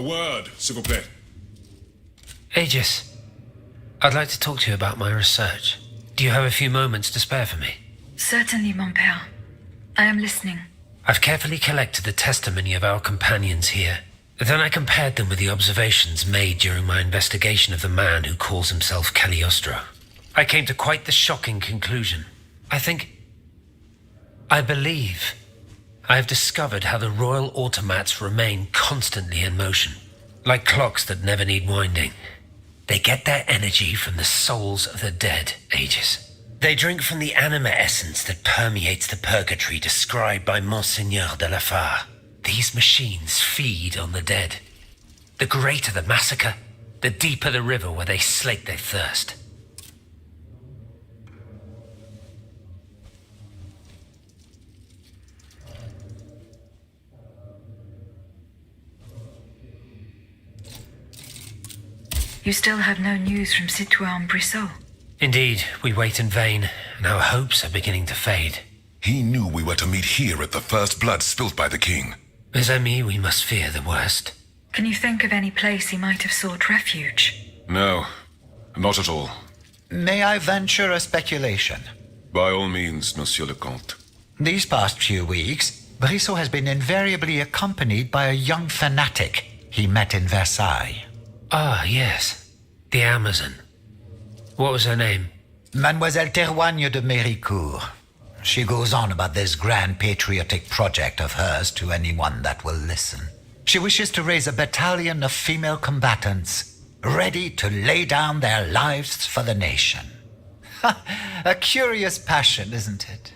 A word, s'il vous plaît. Aegis, I'd like to talk to you about my research. Do you have a few moments to spare for me? Certainly, mon père. I am listening. I've carefully collected the testimony of our companions here. Then I compared them with the observations made during my investigation of the man who calls himself Cagliostro. I came to quite the shocking conclusion. I believe I have discovered how the royal automats remain constantly in motion, like clocks that never need winding. They get their energy from the souls of the dead, Aegis. They drink from the anima essence that permeates the purgatory described by Monseigneur de la Fare. These machines feed on the dead. The greater the massacre, the deeper the river where they slake their thirst. You still have no news from Citoyen Brissot? Indeed, we wait in vain, and our hopes are beginning to fade. He knew we were to meet here at the first blood spilt by the king. Mes amis, we must fear the worst. Can you think of any place he might have sought refuge? No, not at all. May I venture a speculation? By all means, Monsieur le Comte. These past few weeks, Brissot has been invariably accompanied by a young fanatic he met in Versailles. Ah, yes. The Amazon. What was her name? Mademoiselle Théroigne de Méricourt. She goes on about this grand patriotic project of hers to anyone that will listen. She wishes to raise a battalion of female combatants, ready to lay down their lives for the nation. A curious passion, isn't it?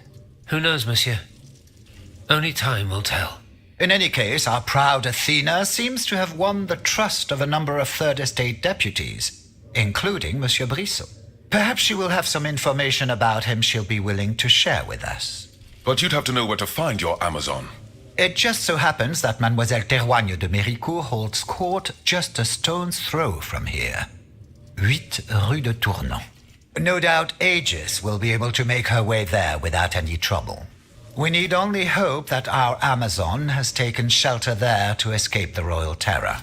Who knows, monsieur? Only time will tell. In any case, our proud Athena seems to have won the trust of a number of Third Estate deputies, including Monsieur Brissot. Perhaps she will have some information about him she'll be willing to share with us. But you'd have to know where to find your Amazon. It just so happens that Mademoiselle Théroigne de Méricourt holds court just a stone's throw from here. 8 Rue de Tournon. No doubt Aegis will be able to make her way there without any trouble. We need only hope that our Amazon has taken shelter there to escape the royal terror.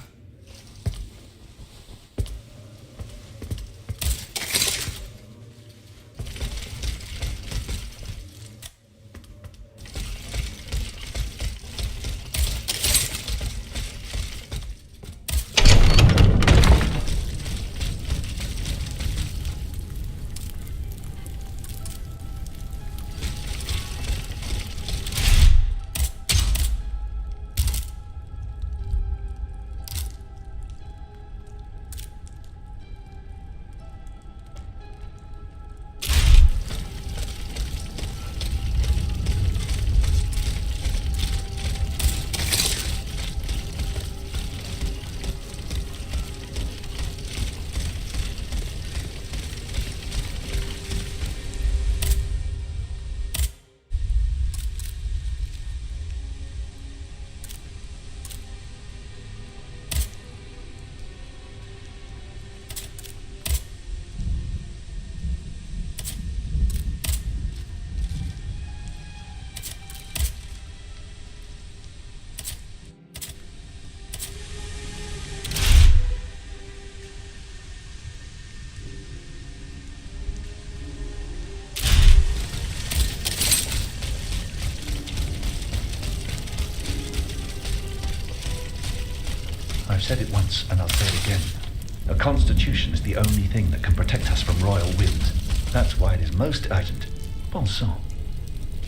I've said it once, and I'll say it again. A constitution is the only thing that can protect us from royal winds. That's why it is most urgent. Bon sang.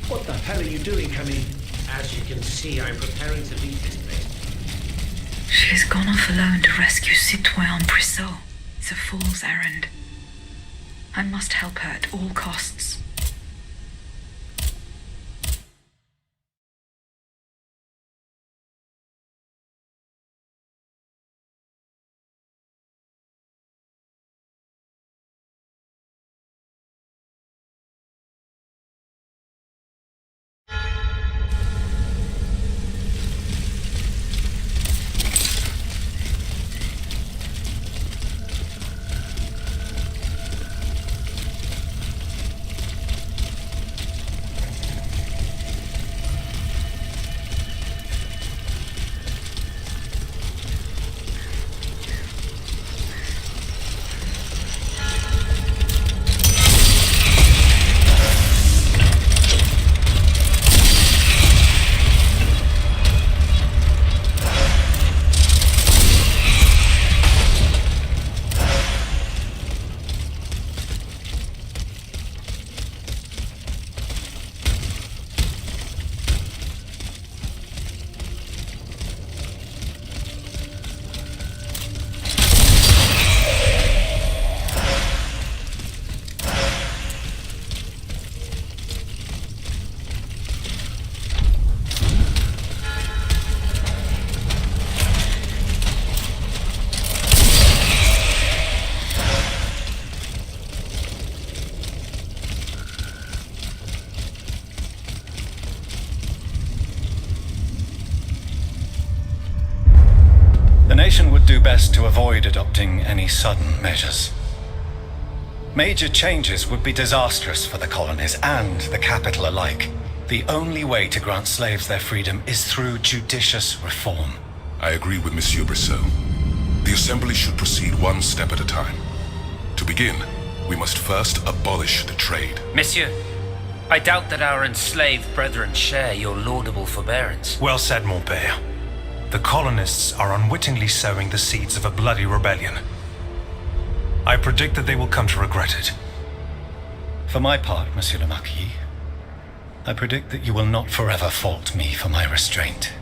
What the hell are you doing, Camille? As you can see, I'm preparing to leave this place. She has gone off alone to rescue Citoyen Brissot. It's a fool's errand. I must help her at all costs. best to avoid adopting any sudden measures. Major changes would be disastrous for the colonies and the capital alike. The only way to grant slaves their freedom is through judicious reform. I agree with Monsieur Brissot. The Assembly should proceed one step at a time. To begin, we must first abolish the trade. Monsieur, I doubt that our enslaved brethren share your laudable forbearance. Well said, mon père. The colonists are unwittingly sowing the seeds of a bloody rebellion. I predict that they will come to regret it. For my part, Monsieur le Marquis, I predict that you will not forever fault me for my restraint.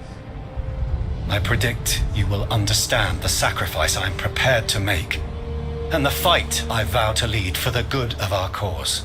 I predict you will understand the sacrifice I'm prepared to make, and the fight I vow to lead for the good of our cause.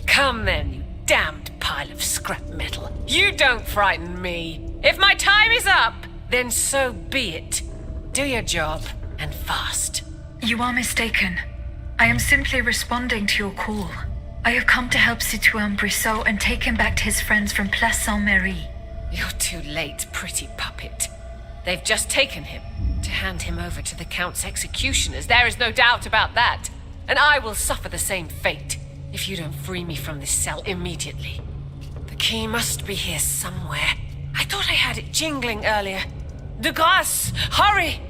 Come then, you damned pile of scrap metal. You don't frighten me. If my time is up, then so be it. Do your job, and fast. You are mistaken. I am simply responding to your call. I have come to help Citoyen Brissot and take him back to his friends from Place Saint-Merry. You're too late, pretty puppet. They've just taken him to hand him over to the Count's executioners. There is no doubt about that. And I will suffer the same fate if you don't free me from this cell immediately. The key must be here somewhere. I thought I had it jingling earlier. De grâce, hurry!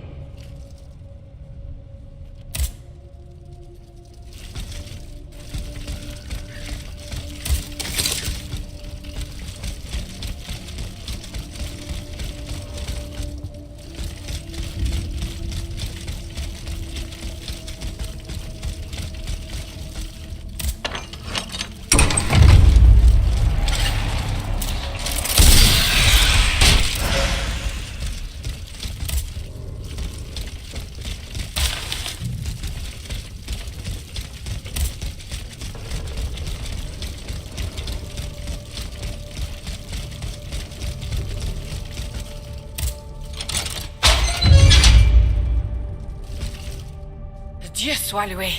Dieu soit loué.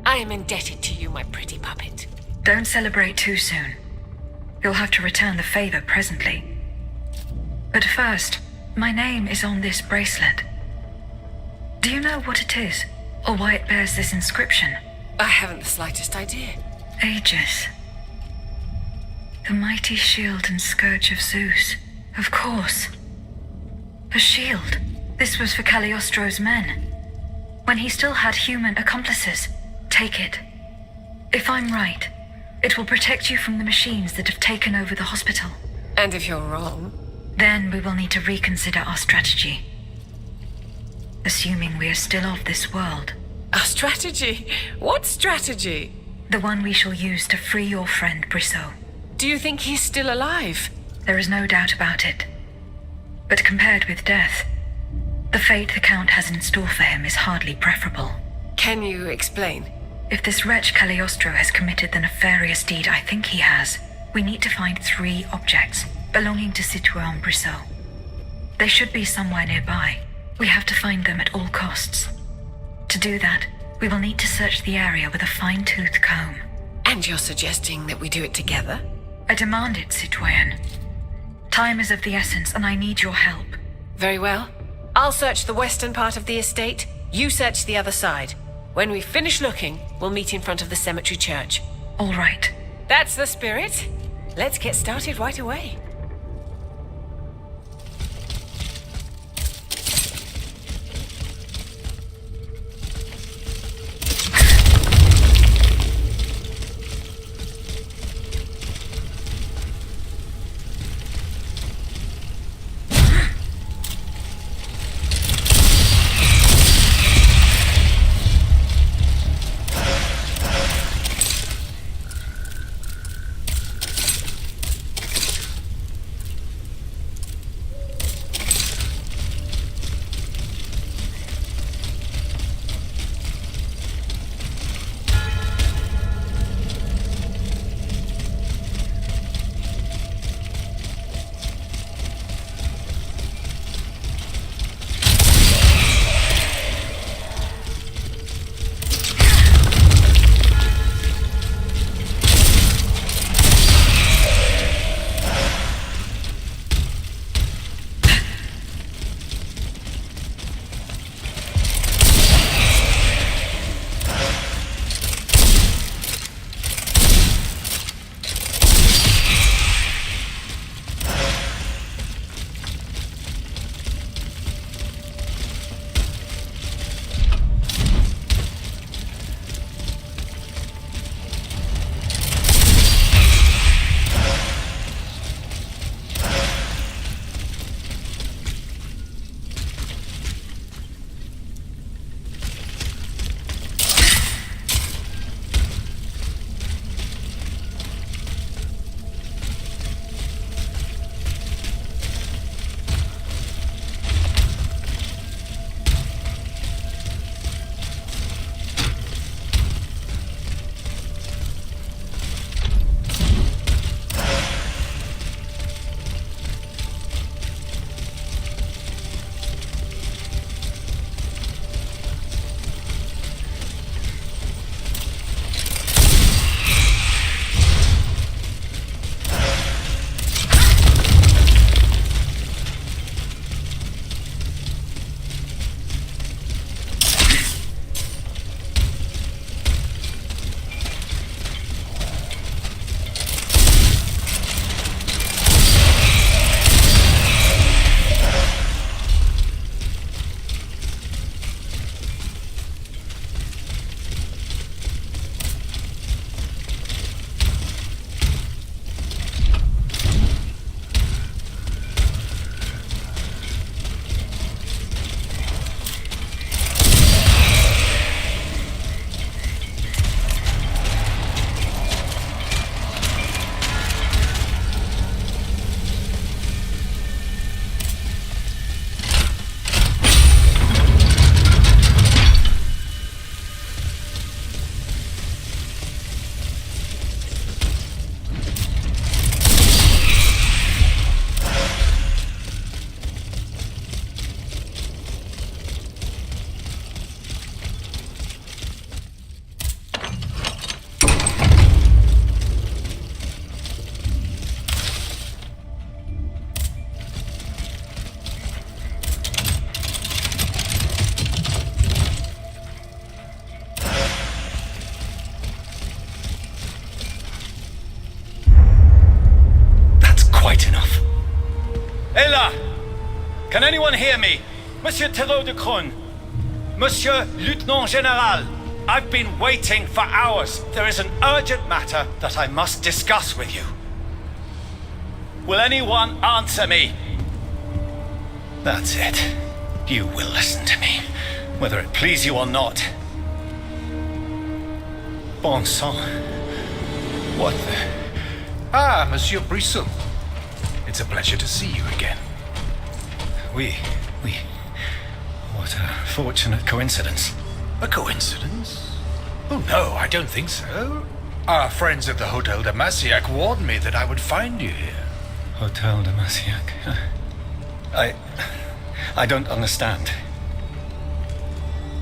I am indebted to you, my pretty puppet. Don't celebrate too soon. You'll have to return the favor presently. But first, my name is on this bracelet. Do you know what it is, or why it bears this inscription? I haven't the slightest idea. Aegis. The mighty shield and scourge of Zeus. Of course. A shield. This was for Cagliostro's men. When he still had human accomplices. Take it. If I'm right, it will protect you from the machines that have taken over the hospital. And if you're wrong? Then we will need to reconsider our strategy. Assuming we are still of this world. Our strategy? What strategy? The one we shall use to free your friend Brissot. Do you think he's still alive? There is no doubt about it. But compared with death, the fate the Count has in store for him is hardly preferable. Can you explain? If this wretch Cagliostro has committed the nefarious deed I think he has, we need to find 3 objects belonging to Citoyen Brissot. They should be somewhere nearby. We have to find them at all costs. To do that, we will need to search the area with a fine-tooth comb. And you're suggesting that we do it together? I demand it, Citoyen. Time is of the essence, and I need your help. Very well. I'll search the western part of the estate. You search the other side. When we finish looking, we'll meet in front of the cemetery church. All right. That's the spirit. Let's get started right away. Can anyone hear me? Monsieur Theroux de Crone. Monsieur Lieutenant General. I've been waiting for hours. There is an urgent matter that I must discuss with you. Will anyone answer me? That's it. You will listen to me, whether it please you or not. Bon sang. What the... Ah, Monsieur Brisson. It's a pleasure to see you again. We... What a fortunate coincidence. A coincidence? Oh no, I don't think so. Our friends at the Hotel de Massiac warned me that I would find you here. Hotel de Massiac. I don't understand.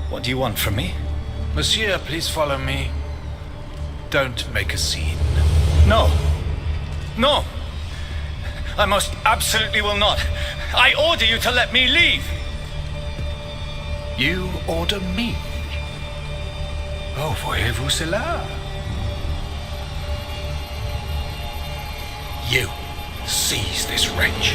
What do you want from me? Monsieur, please follow me. Don't make a scene. No. No! I most absolutely will not. I order you to let me leave! You order me? Oh, voyez-vous cela? You seize this wretch.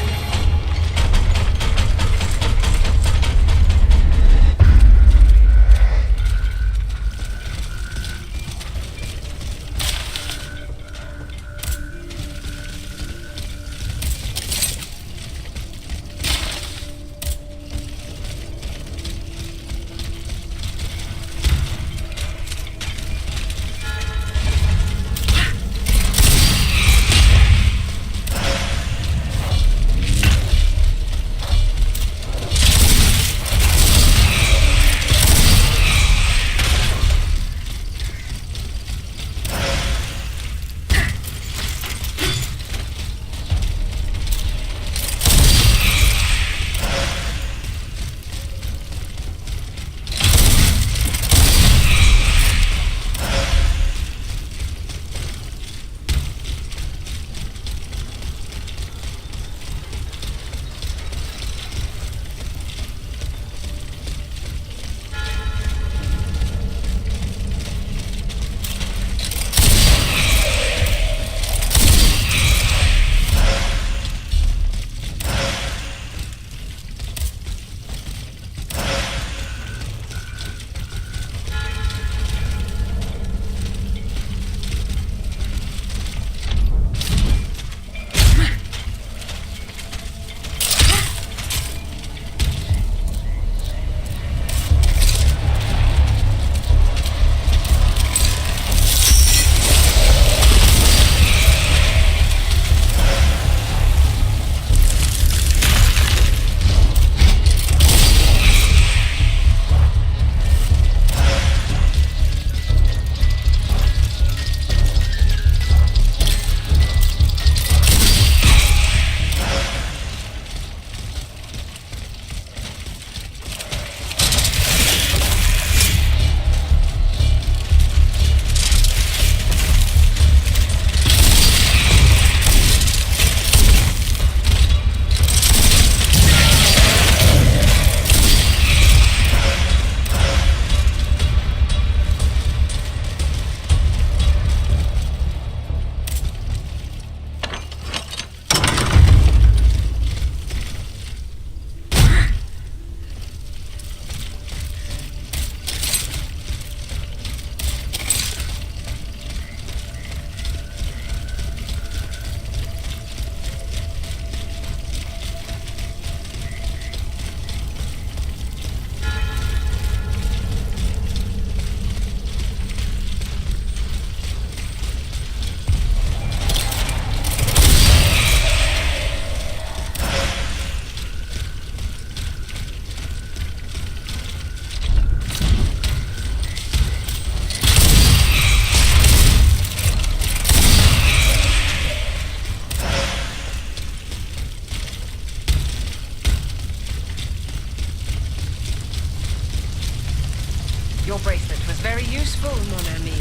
Your bracelet was very useful, mon ami.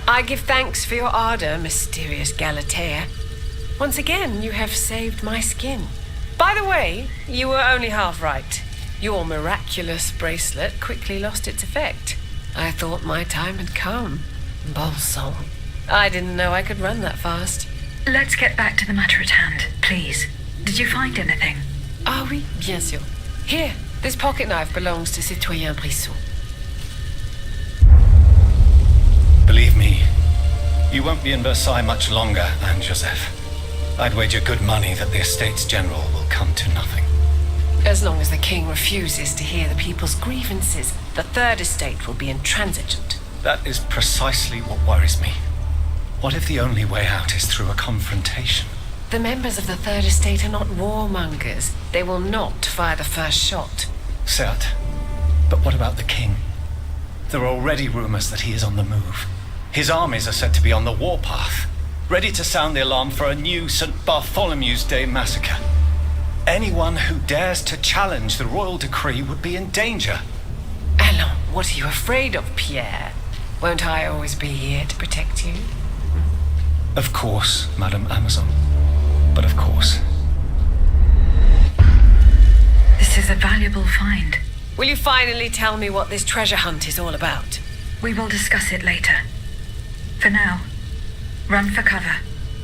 I give thanks for your ardor, mysterious Galatea. Once again, you have saved my skin. By the way, you were only half right. Your miraculous bracelet quickly lost its effect. I thought my time had come. Bon sang. I didn't know I could run that fast. Let's get back to the matter at hand, please. Did you find anything? Ah oui, bien sûr. Here, this pocket knife belongs to Citoyen Brisson. Believe me, you won't be in Versailles much longer, Anne Joseph. I'd wager good money that the Estates General will come to nothing. As long as the king refuses to hear the people's grievances, the Third Estate will be intransigent. That is precisely what worries me. What if the only way out is through a confrontation? The members of the Third Estate are not warmongers. They will not fire the first shot. Certes. But what about the king? There are already rumors that he is on the move. His armies are said to be on the warpath, ready to sound the alarm for a new St. Bartholomew's Day massacre. Anyone who dares to challenge the royal decree would be in danger. Allons, what are you afraid of, Pierre? Won't I always be here to protect you? Of course, Madame Amazon. But of course. This is a valuable find. Will you finally tell me what this treasure hunt is all about? We will discuss it later. For now, run for cover,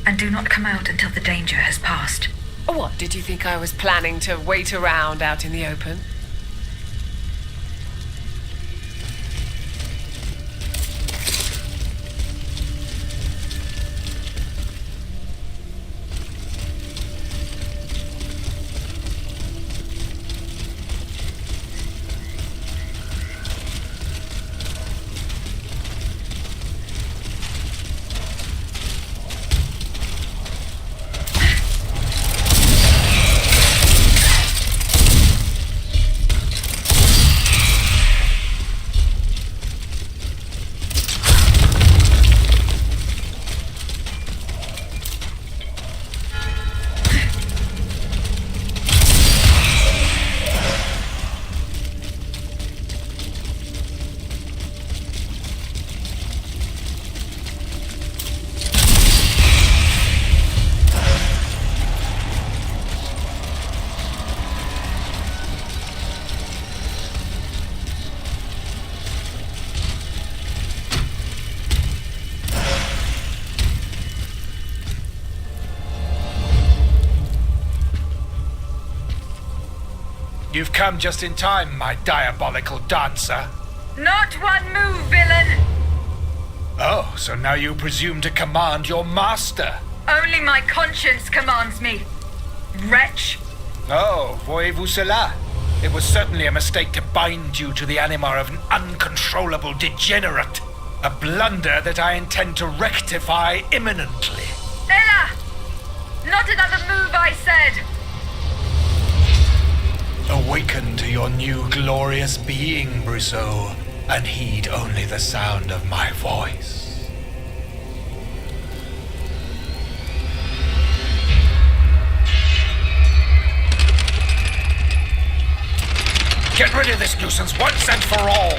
and do not come out until the danger has passed. What, did you think I was planning to wait around out in the open? You've come just in time, my diabolical dancer. Not one move, villain! Oh, so now you presume to command your master? Only my conscience commands me. Wretch! Oh, voyez-vous cela? It was certainly a mistake to bind you to the anima of an uncontrollable degenerate. A blunder that I intend to rectify imminently. Ella! Not another move, I said! Awaken to your new glorious being, Brousseau, and heed only the sound of my voice. Get rid of this nuisance once and for all!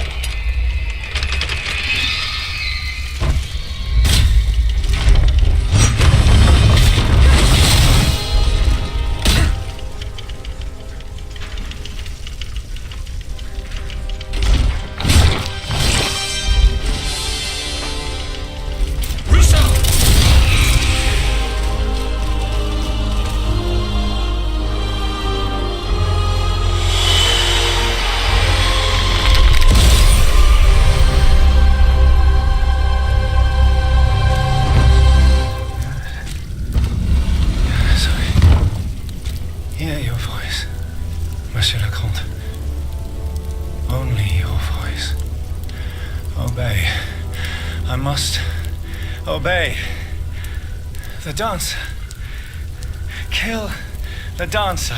Obey. The dancer. Kill the dancer.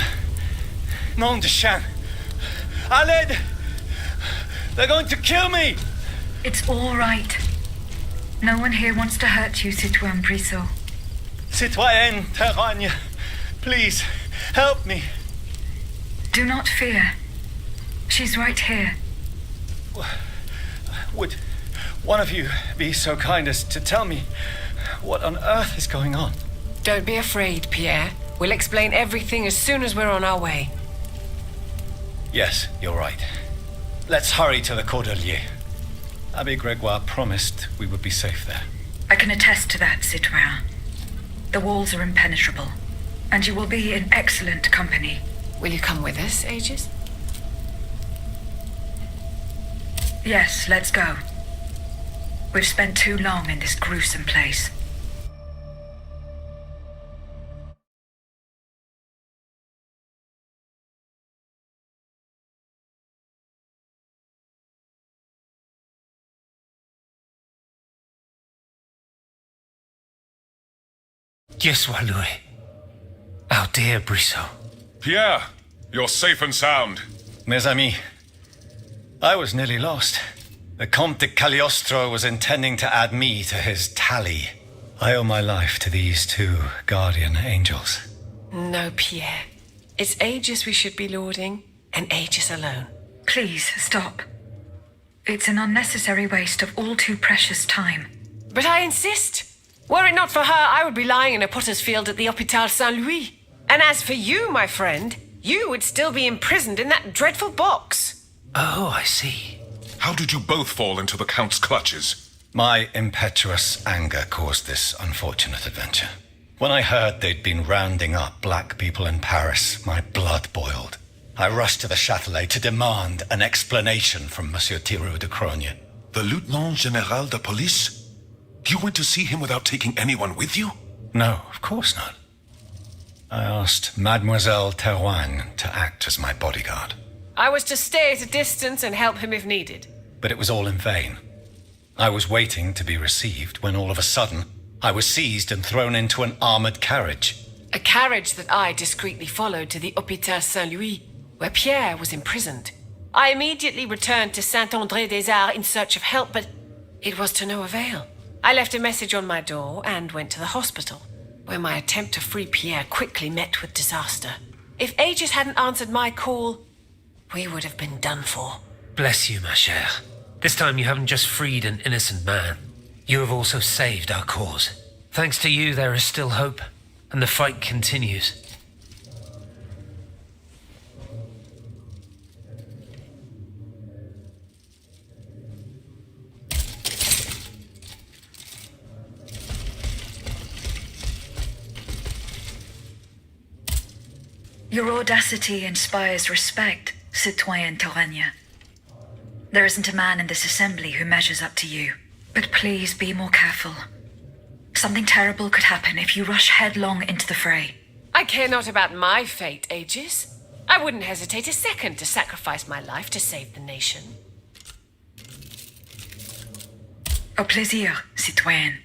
Nom de chien. Aled! They're going to kill me! It's all right. No one here wants to hurt you, Citoyen Brissot. Citoyenne Terragne, please, help me. Do not fear. She's right here. Would one of you be so kind as to tell me what on earth is going on? Don't be afraid, Pierre. We'll explain everything as soon as we're on our way. Yes, you're right. Let's hurry to the Cordelier. Abbe Gregoire promised we would be safe there. I can attest to that, Citoyen. The walls are impenetrable, and you will be in excellent company. Will you come with us, Aegis? Yes, let's go. We've spent too long in this gruesome place. Dieu soit loué. Our dear Brissot. Pierre, you're safe and sound. Mes amis, I was nearly lost. The Comte de Cagliostro was intending to add me to his tally. I owe my life to these two guardian angels. No, Pierre. It's Aegis we should be lauding, and Aegis alone. Please, stop. It's an unnecessary waste of all too precious time. But I insist. Were it not for her, I would be lying in a potter's field at the Hôpital Saint-Louis. And as for you, my friend, you would still be imprisoned in that dreadful box. Oh, I see. How did you both fall into the Count's clutches? My impetuous anger caused this unfortunate adventure. When I heard they'd been rounding up black people in Paris, my blood boiled. I rushed to the Châtelet to demand an explanation from Monsieur Thiroux de Crogne. The Lieutenant General de Police? You went to see him without taking anyone with you? No, of course not. I asked Mademoiselle Terouanne to act as my bodyguard. I was to stay at a distance and help him if needed. But it was all in vain. I was waiting to be received when all of a sudden I was seized and thrown into an armored carriage. A carriage that I discreetly followed to the Hôpital Saint-Louis, where Pierre was imprisoned. I immediately returned to Saint-André-des-Arts in search of help, but it was to no avail. I left a message on my door and went to the hospital, where my attempt to free Pierre quickly met with disaster. If Aegis hadn't answered my call, we would have been done for. Bless you, ma chère. This time you haven't just freed an innocent man. You have also saved our cause. Thanks to you, there is still hope, and the fight continues. Your audacity inspires respect, Citoyen Torania. There isn't a man in this assembly who measures up to you. But please be more careful. Something terrible could happen if you rush headlong into the fray. I care not about my fate, Aegis. I wouldn't hesitate a second to sacrifice my life to save the nation. Au plaisir, Citoyen.